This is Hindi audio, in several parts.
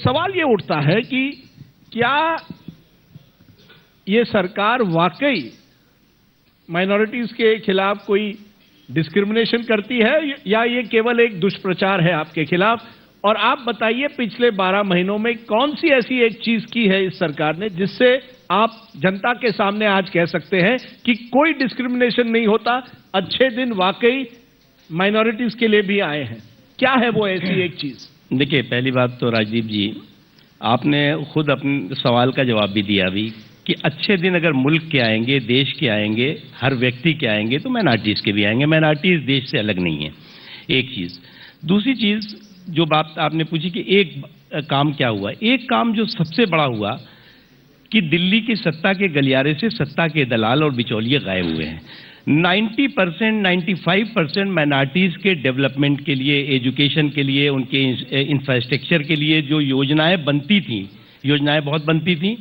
सवाल ये उठता है कि क्या ये सरकार वाकई माइनॉरिटीज के खिलाफ कोई डिस्क्रिमिनेशन करती है या ये केवल एक दुष्प्रचार है आपके खिलाफ? और आप बताइए पिछले 12 महीनों में कौन सी ऐसी एक चीज की है इस सरकार ने जिससे आप जनता के सामने आज कह सकते हैं कि कोई डिस्क्रिमिनेशन नहीं होता, अच्छे दिन वाकई माइनॉरिटीज के लिए भी आए हैं? क्या है वो ऐसी एक चीज? देखिए, पहली बात तो राजदीप जी, आपने खुद अपने सवाल का जवाब भी दिया अभी कि अच्छे दिन अगर मुल्क के आएंगे, देश के आएंगे, हर व्यक्ति के आएंगे तो माइनॉरिटीज के भी आएंगे। माइनॉरिटीज देश से अलग नहीं है, एक चीज। दूसरी चीज जो बात आपने पूछी कि एक काम क्या हुआ, एक काम जो सबसे बड़ा हुआ कि दिल्ली की सत्ता के गलियारे से सत्ता के दलाल और बिचौलिए गायब हुए हैं। 90%, 95% माइनॉरिटीज के डेवलपमेंट के लिए, एजुकेशन के लिए, उनके इंफ्रास्ट्रक्चर के लिए जो योजनाएं बनती थी, योजनाएं बहुत बनती थी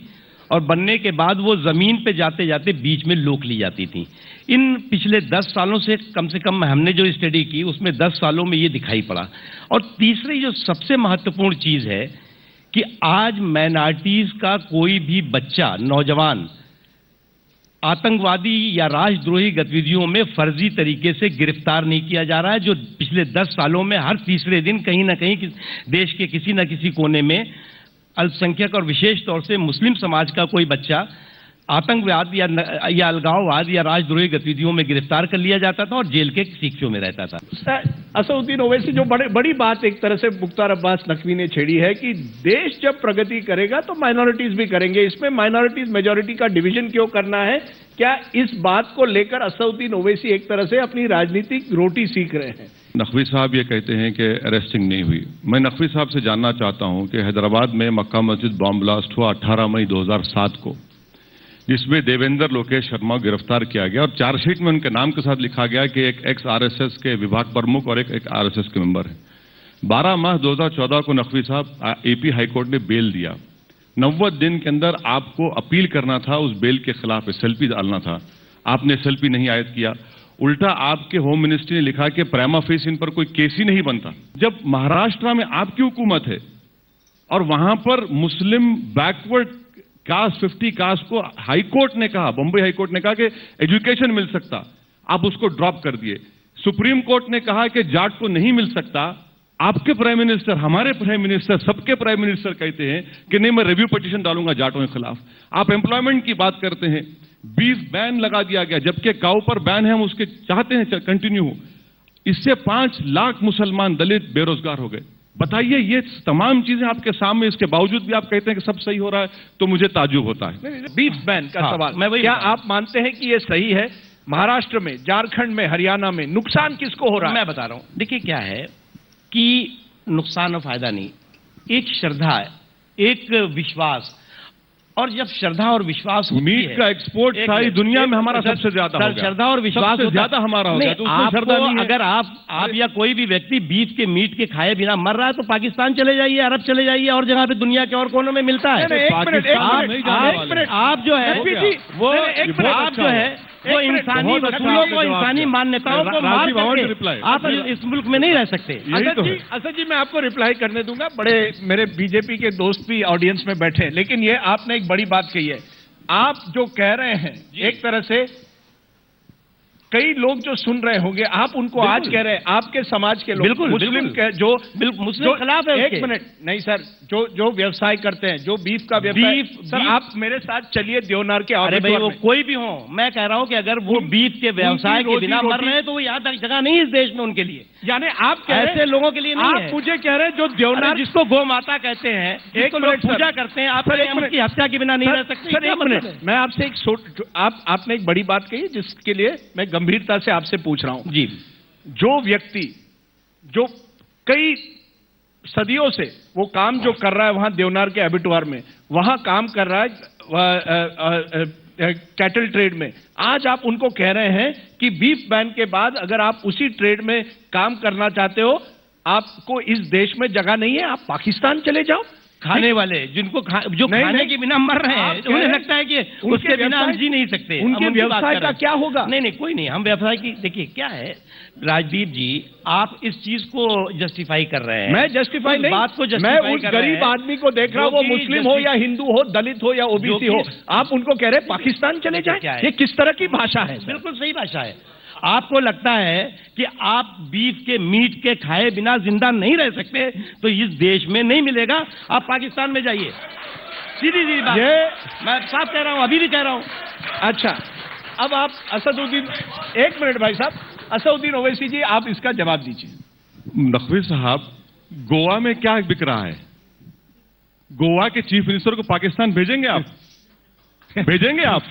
और बनने के बाद वो जमीन पे जाते जाते बीच में लोक ली जाती थी। इन पिछले 10 सालों से कम हमने जो स्टडी की उसमें 10 सालों में ये दिखाई पड़ा। और तीसरी जो सबसे महत्वपूर्ण चीज है कि आज माइनॉरिटीज का कोई भी बच्चा, नौजवान आतंकवादी या राष्ट्रद्रोही गतिविधियों में फर्जी तरीके से गिरफ्तार नहीं किया जा रहा है, जो पिछले 10 सालों में हर तीसरे दिन कहीं ना कहीं देश के किसी न किसी कोने में अल्पसंख्यक और विशेष तौर से मुस्लिम समाज का कोई बच्चा आतंकवाद या अलगाववाद या राष्ट्रद्रोही गतिविधियों में गिरफ्तार कर लिया जाता था और जेल के शिक्षों में रहता था। असदुद्दीन ओवैसी, जो बड़ी बात एक तरह से मुख्तार अब्बास नकवी ने छेड़ी है कि देश जब प्रगति करेगा तो माइनॉरिटीज भी करेंगे, इसमें माइनॉरिटीज मेजॉरिटी का डिवीजन क्यों करना है? क्या इस बात को लेकर असदुद्दीन ओवैसी एक तरह से अपनी राजनीतिक रोटी सीख रहे हैं? नकवी साहब ये कहते हैं कि अरेस्टिंग नहीं हुई। मैं नकवी साहब से जानना चाहता हूं कि हैदराबाद में मक्का मस्जिद बॉम्ब ब्लास्ट हुआ 18 मई 2007 को, जिसमें देवेंद्र लोकेश शर्मा गिरफ्तार किया गया और चार्जशीट में उनके नाम के साथ लिखा गया कि एक एक्स आरएसएस के विभाग प्रमुख और एक आरएसएस के मेंबर है। 12 मार्च 2014 को नकवी साहब एपी हाईकोर्ट ने बेल दिया। 90 दिन के अंदर आपको अपील करना था, उस बेल के खिलाफ एसएलपी डालना था। आपने एसएलपी नहीं आयद किया। उल्टा आपके होम मिनिस्ट्री ने लिखा कि प्राइमा फेस इन पर कोई केस ही नहीं बनता। जब महाराष्ट्र में आपकी हुकूमत है और वहां पर मुस्लिम बैकवर्ड कास्ट 50 कास्ट को हाईकोर्ट ने कहा, बॉम्बे हाईकोर्ट ने कहा कि एजुकेशन मिल सकता, आप उसको ड्रॉप कर दिए। सुप्रीम कोर्ट ने कहा कि जाट को नहीं मिल सकता। आपके प्राइम मिनिस्टर, हमारे प्राइम मिनिस्टर, सबके प्राइम मिनिस्टर कहते हैं कि नहीं, मैं रिव्यू पिटीशन डालूंगा जाटों के खिलाफ। आप एम्प्लॉयमेंट की बात करते हैं, बीफ बैन लगा दिया गया, जबकि काऊ पर बैन है, हम उसके चाहते हैं कंटिन्यू हो। इससे 5 लाख मुसलमान दलित बेरोजगार हो गए। बताइए, ये तमाम चीजें आपके सामने, इसके बावजूद भी आप कहते हैं कि सब सही हो रहा है, तो मुझे ताज्जुब होता है। बीफ बैन का सवाल, क्या आप मानते हैं कि ये सही है? महाराष्ट्र में, झारखंड में, हरियाणा में नुकसान किसको हो रहा है? मैं बता रहा हूं। देखिए क्या है कि नुकसान और फायदा नहीं, एक श्रद्धा है, एक विश्वास, और जब श्रद्धा और विश्वास मीट का एक्सपोर्ट सारी दुनिया में हमारा सबसे ज्यादा हो गया। श्रद्धा और विश्वास सबसे ज्यादा हमारा हो गया, तो उसमें श्रद्धा नहीं है। अगर आप या कोई भी व्यक्ति बीफ के मीट के खाए बिना मर रहा है तो पाकिस्तान चले जाइए, अरब चले जाइए, और जगह पे दुनिया के और कोनों में मिलता है। आप जो है वो इंसानी वसूलों को, इंसानी मान्यताओं को मार करके आप इस मुल्क में नहीं रह सकते। असद जी, मैं आपको रिप्लाई करने दूंगा, बड़े मेरे बीजेपी के दोस्त भी ऑडियंस में बैठे हैं, लेकिन ये आपने एक बड़ी बात कही है। आप जो कह रहे हैं, एक तरह से कई लोग जो सुन रहे होंगे, आप उनको आज कह रहे हैं, आपके समाज के लोग, बिल्कुल मुस्लिम के जो मुस्लिम खिलाफ है। एक मिनट, नहीं सर, जो व्यवसाय करते हैं, जो बीफ का व्यवसाय, सर आप मेरे साथ चलिए देवनार के। अरे भाई, वो कोई भी हो, मैं कह रहा हूं कि अगर वो बीफ के व्यवसाय के बिना मर रहे हैं तो वो यहाँ तक जगह नहीं इस देश में उनके लिए। यानी आप ऐसे लोगों के लिए नहीं है। आप मुझे कह रहे हैं जो देवनार, जिसको गौ माता कहते हैं, एक लोग पूजा करते हैं, आप उनकी हत्या के बिना नहीं रह सकते। सर एक मिनट, मैं आपसे आपने एक बड़ी बात कही जिसके लिए मैं गंभीरता से आपसे पूछ रहा हूं जी। जो व्यक्ति जो कई सदियों से वो काम जो कर रहा है वहां देवनार के एबिटुआर में, वहां काम कर रहा है कैटल ट्रेड में, आज आप उनको कह रहे हैं कि बीफ बैन के बाद अगर आप उसी ट्रेड में काम करना चाहते हो, आपको इस देश में जगह नहीं है, आप पाकिस्तान चले जाओ। खाने वाले जिनको जो नहीं, खाने नहीं, के बिना मर रहे आप हैं, कह उन्हें रहे हैं, लगता है कि उनके उसके बिना हम व्यवसाय- जी नहीं सकते। उनके हम उनकी बात व्यवसाय कर का रहे हैं। क्या होगा? नहीं नहीं, कोई नहीं, हम व्यवसाय की देखिए क्या है राजदीप जी, आप इस चीज को जस्टिफाई कर रहे हैं। मैं जस्टिफाई उस नहीं, बात को मैं justify उस कर रहे गरीब हैं, आदमी को देख रहा हूँ, जो वो कि मुस्लिम हो या हिंदू हो, दलित हो या ओबीसी जो हो, कि- आप उनको कह रहे हैं पाकिस्तान चले क्या जाए। है? ये किस तरह की भाषा है सर? बिल्कुल सही भाषा है। आपको लगता है कि आप बीफ के मीट के खाए बिना जिंदा नहीं रह सकते, तो इस देश में नहीं मिलेगा, आप पाकिस्तान में जाइए। सीधी सीधी बात, ये मैं साफ कह रहा हूं, अभी भी कह रहा हूं। अच्छा, अब आप असदुद्दीन, एक मिनट भाई साहब, असदुद्दीन ओवैसी जी आप इसका जवाब दीजिए। नकवी साहब, गोवा में क्या बिक रहा है? गोवा के चीफ मिनिस्टर को पाकिस्तान भेजेंगे आप? भेजेंगे आप?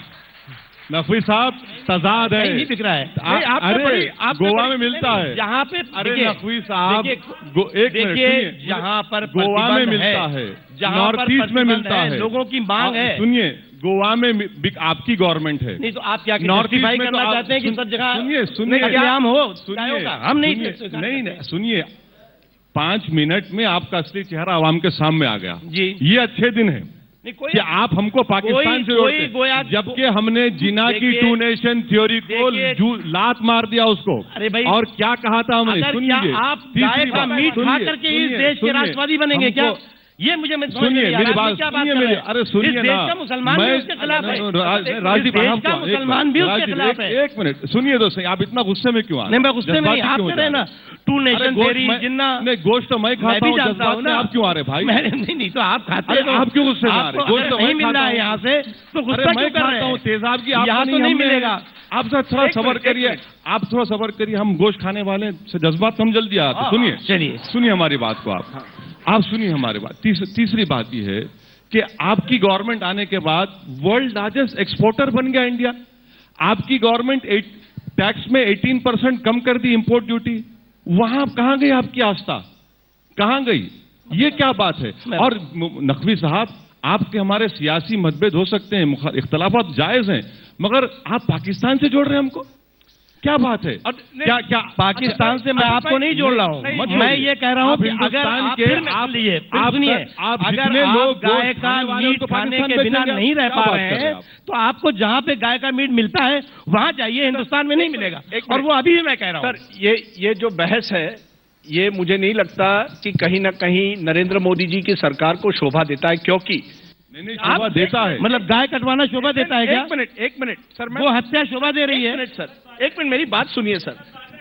नकवी साहब, तजाद है। कहीं नहीं बिक रहा है। नहीं, आपने अरे बड़ी- आपने गोवा बड़ी- में मिलता नहीं, है। यहाँ पे अरे देखिए- नकवी साहब, देखिए, एक मिनट देखिए, सुनिए, जहाँ पर गोवा में प्रतिबंध मिलता है, जहाँ नॉर्थ पर ईस्ट में प्रतिबंध मिलता है, लोगों की मांग है। सुनिए, गोवा में आपकी गवर्नमेंट है। नहीं तो आप क्या नॉर्थ ईस्ट जस्टिफाई में करना तो आप- चाहते हैं कि सुन- सब जगह सुनिए, सुनिए, कत्लेआम हो? क्या सुनिए, होगा? हम नहीं सुनिए, नहीं, सुनिए, 5 मिनट में आपका असली चेहरा आवाम के सामने आ गया। जी। ये अच्छे दिन है नहीं कोई कि आप हमको पाकिस्तान से कोई जोड़ते, गोया- जबकि हमने जिना की देखिए- टू नेशन थ्योरी को देखिए- लात मार दिया उसको। अरे भाई, और क्या कहा था हमने? अगर सुनिए, क्या आप तीसरी गाय का बात, मीट खा सुनिए, करके इस सुनिए, देश के सुनिए, राष्ट्रवादी बनेंगे क्या? हमको- ये मुझे मैं समझ सुनिए नहीं आ मेरी रहा, बात, आप क्या बात सुनिए कर रहे मेरी, हैं? अरे सुनिए इस ना, देश का मुसलमान भी उसके खिलाफ है। राजदीप, इस देश का मुसलमान भी उसके खिलाफ है। एक मिनट सुनिए तो सही, आप इतना गुस्से में क्यों आ रहे नहीं मैं गुस्से में नहीं, जज्बाती आप क्यों कह हो रहे हैं जा ना रहे? टू अरे नेशन गोश्त थ्योरी मैं- जिन्ना नहीं, गोश्त तो मैं मैं खाता भी हूँ, जानता हूँ जज्बात में ना। आप क्यों आ रहे भाई? नहीं तो आप खाते अरे हो। आप क्यों गुस्से में आ रहे? आपको गोश्त अगर तो मैं नहीं मिल खाता रहा है हूँ। यहाँ से तो अरे गुस्सा मैं क्यों कर खाता रहे हूँ हैं? तेजाब की, आप यहाँ तो नहीं मिलेगा। आप थोड़ा एक सबर मिनट, करिए, एक मिनट। आप थोड़ा सबर करिए, हम गोश्त खाने वाले से जज्बात हम जल्दी आते। हाँ, सुनिए, चलिए। सुनिए हमारी बात को आप सुनिए हमारी बात। तीसरी बात यह है कि आपकी गवर्नमेंट आने के बाद वर्ल्ड लार्जेस्ट एक्सपोर्टर बन गया इंडिया। आपकी गवर्नमेंट टैक्स में 18% कम कर दी इंपोर्ट ड्यूटी। वहां कहां गई आपकी आस्था? कहां गई? ये क्या बात है? और नकवी साहब, आपके हमारे सियासी मतभेद हो सकते हैं, इख्तलाफात जायज हैं, मगर आप पाकिस्तान से जोड़ रहे हैं हमको, क्या बात है? क्या पाकिस्तान से मैं आपको नहीं जोड़ रहा हूँ, मैं ये कह रहा हूँ कि अगर आप फिर सुनिए, अगर आप गाय का मीट खाने के बिना नहीं रह पा रहे हैं तो आपको जहाँ पे गाय का मीट मिलता है वहां जाइए, हिंदुस्तान में नहीं मिलेगा। और वो अभी भी मैं कह रहा हूँ सर, ये जो बहस है, ये मुझे नहीं लगता कि कहीं ना कहीं नरेंद्र मोदी जी की सरकार को शोभा देता है, क्योंकि नहीं शोभा देता है। मतलब गाय कटवाना शोभा देता है क्या? एक मिनट सर, वो हत्या शोभा दे रही है। एक मिनट सर, एक मिनट मेरी बात सुनिए सर,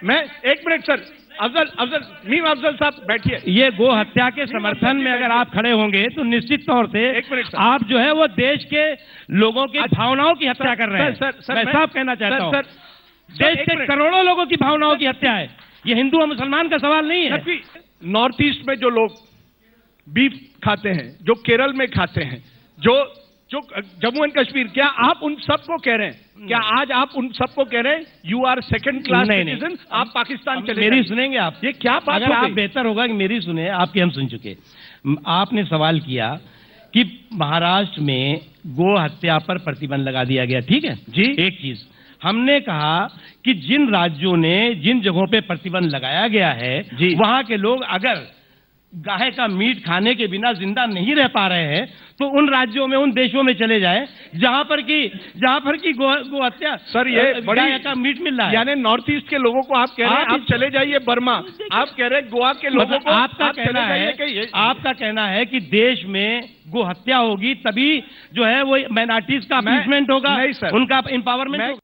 मैं एक minute sir, Afzal meme Afzal साहब बैठिए। ये गो हत्या के समर्थन में अगर आप खड़े होंगे तो निश्चित तौर से एक मिनट सर, आप जो है वो देश के लोगों की भावनाओं की हत्या कर रहे हैं। मैं साफ कहना चाहता हूँ, देश के करोड़ों लोगों की भावनाओं की हत्या है। ये हिंदू और मुसलमान का सवाल नहीं है। नॉर्थ ईस्ट में जो लोग बीफ खाते हैं, जो केरल में खाते हैं, जो जम्मू एंड कश्मीर, क्या आप उन सबको कह रहे हैं, क्या आज आप उन सबको कह रहे हैं you are second class citizen, आप पाकिस्तान चले मेरी जाइए? सुनेंगे आप? ये क्या बात अगर हो आप गई? बेहतर होगा कि मेरी सुने, आपकी हम सुन चुके। आपने सवाल किया कि महाराष्ट्र में गो हत्या पर प्रतिबंध लगा दिया गया, ठीक है जी। एक चीज हमने कहा कि जिन राज्यों ने जिन जगहों पे प्रतिबंध लगाया गया है जी। वहां के लोग अगर गाय का मीट खाने के बिना जिंदा नहीं रह पा रहे हैं तो उन राज्यों में, उन देशों में चले जाएं जहां पर की गो हत्या, सर, ये बड़ी गाय का मीट मिल रहा है। यानी नॉर्थ ईस्ट के लोगों को आप कह रहे हैं आप चले जाइए बर्मा, आप कह रहे हैं गोवा के लोगों मतलब को आपका आप चले कहना जाइए है, कि आपका कहना है कि देश में गो हत्या होगी तभी जो है वो माइनॉरिटीज का अपीसमेंट होगा, नहीं सर, उनका एम्पावरमेंट होगा।